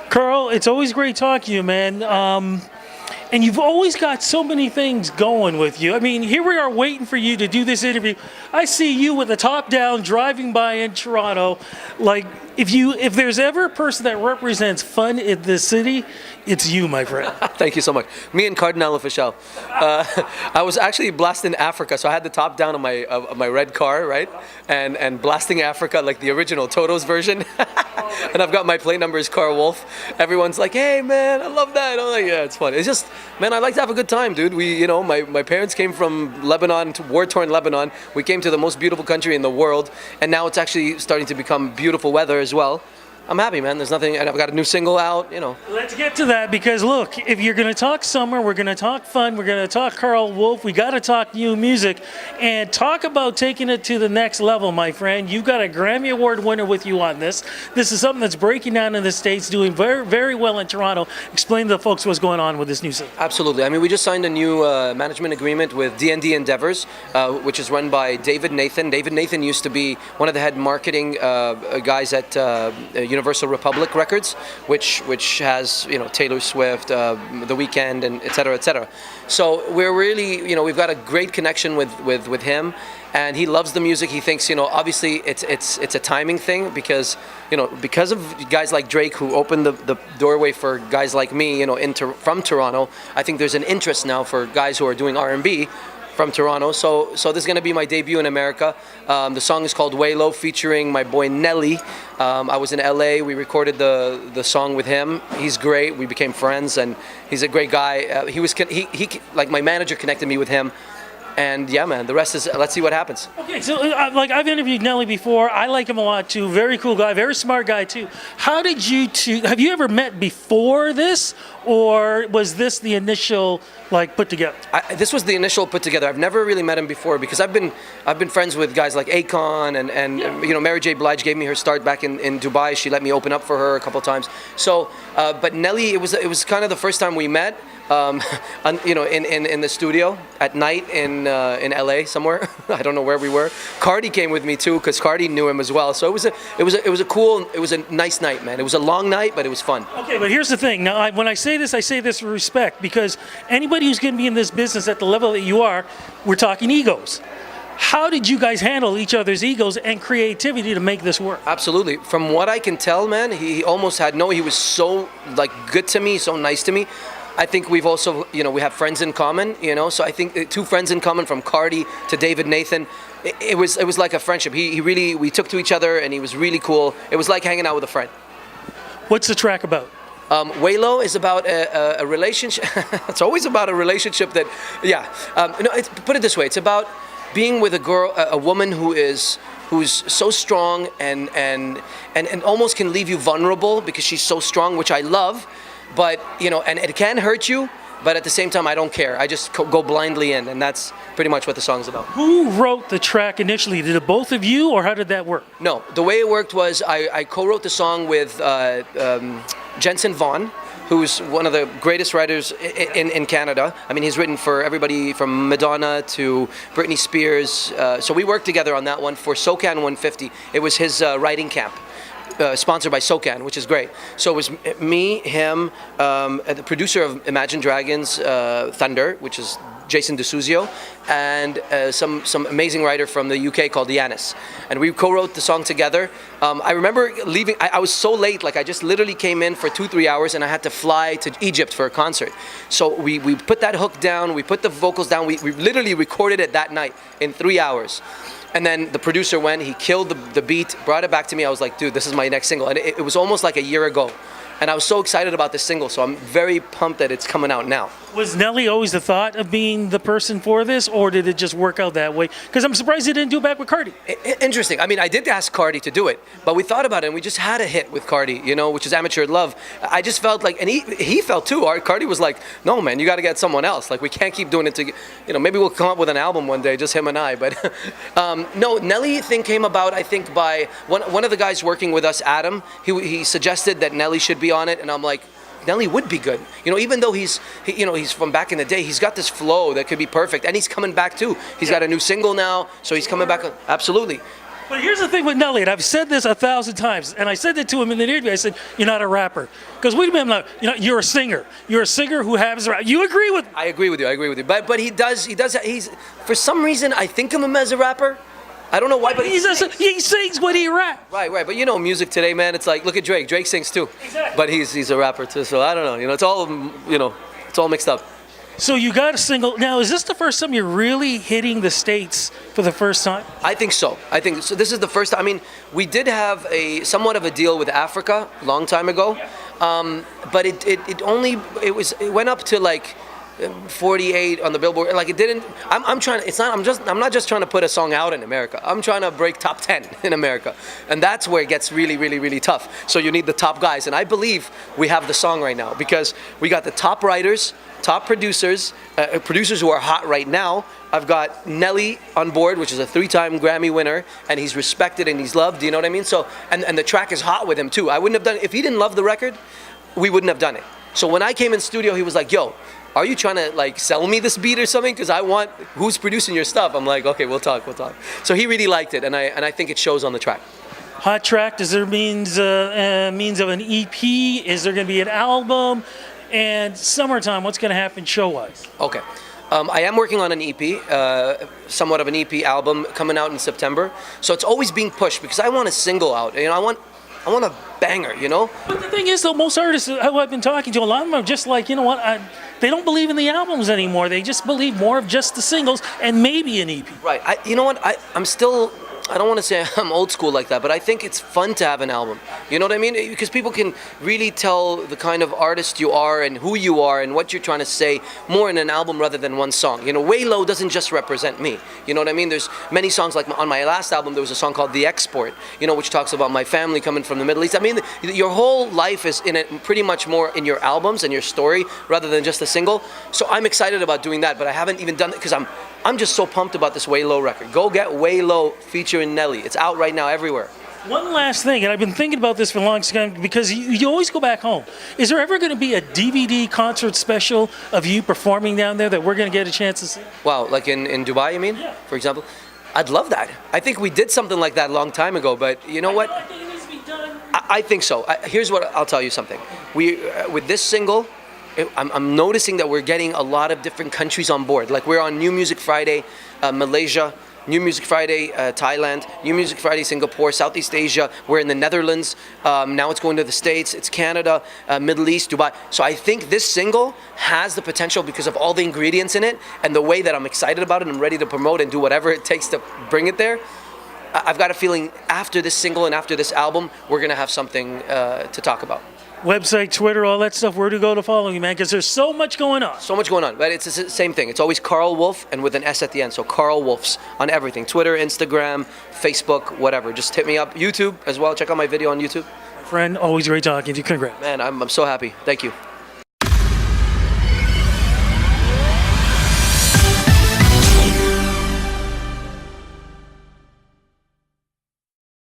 Karl, it's always great talking to you, man. And you've always got so many things going with you. I mean, here we are waiting for you to do this interview. I see you with the top down driving by in Toronto. Like, if there's ever a person that represents fun in this city, it's you, my friend. Thank you so much. Me and Cardinal Official. I was actually blasting Africa, so I had the top down of my red car, right? And blasting Africa like the original Toto's version. And I've got my plate number is Karl Wolf. Everyone's like, "Hey man, I love that." I'm like, "Yeah, it's fun." It's just, man, I like to have a good time, dude. My parents came from Lebanon, to war-torn Lebanon. We came to the most beautiful country in the world, and now it's actually starting to become beautiful weather as well. I'm happy, man. There's nothing, and I've got a new single out. Let's get to that because look, if you're going to talk summer, we're going to talk fun, we're going to talk Karl Wolf, we got to talk new music and talk about taking it to the next level, my friend. You've got a Grammy Award winner with you on this. This is something that's breaking down in the States, doing very, very well in Toronto. Explain to the folks what's going on with this new single. Absolutely. I mean, we just signed a new management agreement with D&D Endeavors, which is run by David Nathan. David Nathan used to be one of the head marketing guys at Universal Republic Records, which has Taylor Swift, The Weeknd, and et cetera, et cetera. So we're really we've got a great connection with him, and he loves the music. He thinks obviously it's a timing thing because of guys like Drake who opened the doorway for guys like me from Toronto. I think there's an interest now for guys who are doing R&B from Toronto. So this is going to be my debut in America. The song is called Way Low, featuring my boy Nelly. I was in LA. We recorded the song with him. He's great. We became friends, and he's a great guy. He like my manager connected me with him. And yeah, man, the rest is, let's see what happens. Okay, so I've interviewed Nelly before. I like him a lot too. Very cool guy, very smart guy too. How did you two, have you ever met before this, or was this the initial put together? This was the initial put together. I've never really met him before because I've been friends with guys like Akon and Mary J. Blige gave me her start back in Dubai. She let me open up for her a couple times. So, but Nelly, it was kind of the first time we met. In the studio at night in LA somewhere. I don't know where we were. Cardi came with me too because Cardi knew him as well. So it was a nice night, man. It was a long night, but it was fun. Okay, but here's the thing. Now, when I say this with respect because anybody who's going to be in this business at the level that you are, we're talking egos. How did you guys handle each other's egos and creativity to make this work? Absolutely. From what I can tell, man, he almost had he was so good to me, so nice to me. I think we've also, we have friends in common, so I think two friends in common from Cardi to David Nathan. It was like a friendship. We took to each other and he was really cool. It was like hanging out with a friend. What's the track about? Way Low is about a relationship. It's always about a relationship that, put it this way. It's about being with a woman who's so strong and almost can leave you vulnerable because she's so strong, which I love. But, and it can hurt you, but at the same time, I don't care. I just go blindly in, and that's pretty much what the song's about. Who wrote the track initially? Did it both of you, or how did that work? No, the way it worked was I co-wrote the song with Jensen Vaughn, who's one of the greatest writers in Canada. I mean, he's written for everybody from Madonna to Britney Spears. So we worked together on that one for SoCan 150. It was his writing camp. Sponsored by SoCan, which is great. So it was me, him, the producer of Imagine Dragons, Thunder, which is Jason DeSuzio, and some amazing writer from the UK called Yanis. And we co-wrote the song together. I remember leaving, I was so late, I just literally came in for 2-3 hours and I had to fly to Egypt for a concert. So we put that hook down, we put the vocals down, we literally recorded it that night in 3 hours. And then the producer went, he killed the beat, brought it back to me. I was like, dude, this is my next single. And it was almost like a year ago. And I was so excited about this single, so I'm very pumped that it's coming out now. Was Nelly always the thought of being the person for this, or did it just work out that way? Because I'm surprised he didn't do it back with Cardi. Interesting. I mean, I did ask Cardi to do it, but we thought about it, and we just had a hit with Cardi, which is Amateur Love. I just felt like, and he felt too. Cardi was like, no, man, you got to get someone else. We can't keep doing it maybe we'll come up with an album one day, just him and I. But no, Nelly thing came about, I think, by one of the guys working with us, Adam. He suggested that Nelly should be on it, and I'm like, Nelly would be good. Even though he's from back in the day, he's got this flow that could be perfect, and he's coming back too. He's got a new single now, so he's coming back. Absolutely. But here's the thing with Nelly, and I've said this 1,000 times, and I said it to him in the interview. I said, "You're not a rapper." Because wait a minute, you're a singer. You're a singer who has a rap. You agree with? I agree with you. But he's for some reason I think of him as a rapper. I don't know why, but he sings when he raps. Right. But you know, music today, man. It's like, look at Drake. Drake sings too. Exactly. But he's a rapper too. So I don't know. It's all it's all mixed up. So you got a single. Now, is this the first time you're really hitting the States for the first time? I think so. This is the first time. I mean, we did have a somewhat of a deal with Africa a long time ago, but it went up to like 48 on the Billboard. Like it didn't. I'm not just trying to put a song out in America. I'm trying to break top 10 in America, and that's where it gets really, really, really tough. So you need the top guys, and I believe we have the song right now because we got the top writers, top producers, producers who are hot right now. I've got Nelly on board, which is a 3-time Grammy winner, and he's respected and he's loved. You know what I mean? So, and the track is hot with him too. I wouldn't have done it if he didn't love the record. We wouldn't have done it. So when I came in studio, he was like, "Yo, are you trying to like sell me this beat or something? Because I want who's producing your stuff." I'm like, "Okay, we'll talk." So he really liked it, and I think it shows on the track. Hot track. Does there means of an EP? Is there going to be an album? And summertime, what's going to happen show-wise? Okay. I am working on an EP, somewhat of an EP album coming out in September. So it's always being pushed because I want a single out. I want a banger, But the thing is, though, most artists who I've been talking to, a lot of them are just like, they don't believe in the albums anymore. They just believe more of just the singles and maybe an EP. Right. I'm still... I don't want to say I'm old school like that, but I think it's fun to have an album. You know what I mean? Because people can really tell the kind of artist you are and who you are and what you're trying to say more in an album rather than one song. Way Low doesn't just represent me. You know what I mean? There's many songs, like on my last album, there was a song called The Export, which talks about my family coming from the Middle East. I mean, your whole life is in it pretty much more in your albums and your story rather than just a single. So I'm excited about doing that, but I haven't even done it because I'm just so pumped about this Way Low record. Go get Way Low featuring Nelly. It's out right now everywhere. One last thing, and I've been thinking about this for a long time because you always go back home. Is there ever going to be a DVD concert special of you performing down there that we're going to get a chance to see? Wow, like in Dubai, you mean? Yeah. For example? I'd love that. I think we did something like that a long time ago, but you know what? I think it needs to be done. I think so. Here's what I'll tell you something. With this single, I'm noticing that we're getting a lot of different countries on board. Like we're on New Music Friday, Malaysia, New Music Friday, Thailand, New Music Friday, Singapore, Southeast Asia. We're in the Netherlands. Now it's going to the States. It's Canada, Middle East, Dubai. So I think this single has the potential because of all the ingredients in it and the way that I'm excited about it and I'm ready to promote and do whatever it takes to bring it there. I've got a feeling after this single and after this album, we're going to have something to talk about. Website, Twitter, all that stuff, where to go to follow you, man? Because there's so much going on. So much going on, but it's the same thing. It's always Karl Wolf and with an S at the end. So Karl Wolf's on everything. Twitter, Instagram, Facebook, whatever. Just hit me up. YouTube as well. Check out my video on YouTube. Friend, always great talking to you. Congrats. Man, I'm so happy. Thank you.